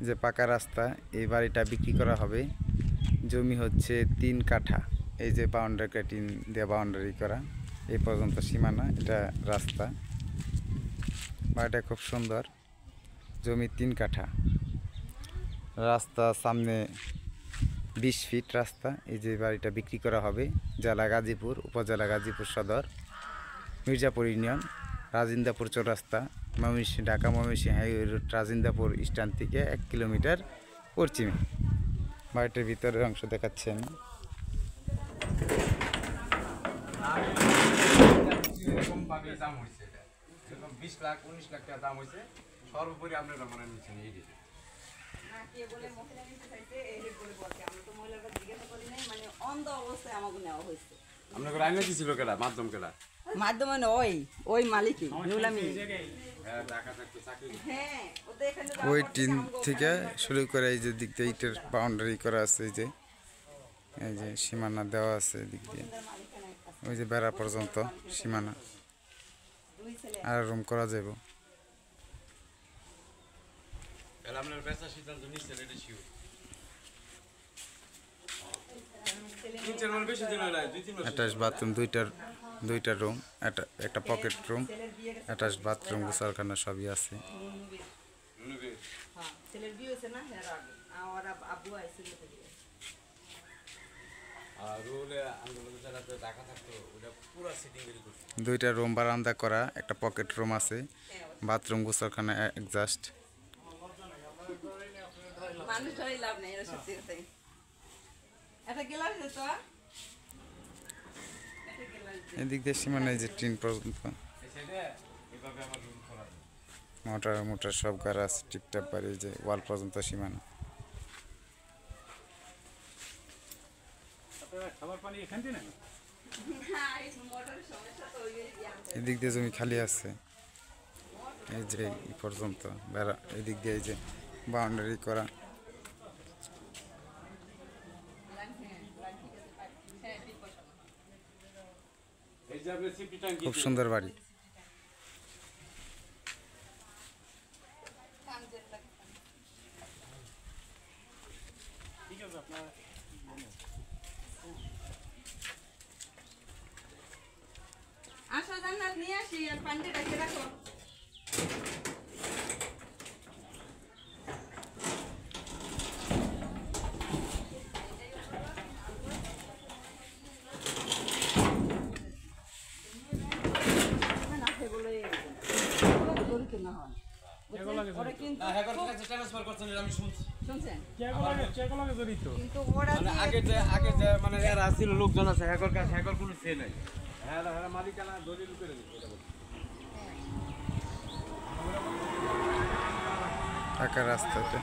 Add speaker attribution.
Speaker 1: যে পাকা রাস্তা, এই বাড়িটা বিক্রি করা হবে। জমি হচ্ছে 3 কাঠা। এই যে বাউন্ডারি কাটিং দিয়ে বাউন্ডারি করা, এই পর্যন্ত সীমানা। এটা রাস্তা। বাড়িটা খুব সুন্দর। জমি 3 কাঠা, রাস্তা সামনে 20 ফিট রাস্তা। এই যে বাড়িটা বিক্রি করা হবে। জেলা গাজীপুর, উপজেলা গাজীপুর সদর, মির্জাপুর ইউনিয়ন, রাজিন্দাপুর চৌরাস্তা, Dhaka Mymensingh highway road, Rajindapur stand থেকে 1 কিলোমিটার পশ্চিমে। বাড়িটার ভিতরের অংশ দেখাচ্ছি আমি।
Speaker 2: মাধ্যমে ওই মালিকই
Speaker 1: ওই টিন থেকে শুরু করে এই যে দিক দিয়ে ইটের বাউন্ডারি করা আছে। এই যে সীমানা দেওয়া আছে দিক দিয়ে, ওই যে বেড়া পর্যন্ত সীমানা। আর রুম করা যাব। অ্যাটাচ বাথরুম, দুইটা রুম, একটা পকেট রুম, অ্যাটাচ বাথরুম, গোসলখানা সবই আছে। দুইটা রুম বারান্দা করা, একটা পকেট রুম আছে, বাথরুম, গোসলখানা, এক্সস্ট। এদিক দিয়ে সীমানা এই যে টিন পর্যন্ত। মোটর সব গাছ টিপটাপ বাড়ি, যে ওয়াল পর্যন্ত সীমানা। এদিক দিয়ে জমি খালি আছে। এই যে এই পর্যন্ত বেড়া, এদিক দিয়ে এই যে বাউন্ডারি করা। খুব সুন্দর বাড়ি।
Speaker 2: আসো জান্নাত নিয়ে আসি, আর পানিটা রেখে রাখো।
Speaker 3: লোকজন আছে, কোনো সে নাই। মালিকানা দলিল করে
Speaker 1: টাকা রাস্তাতে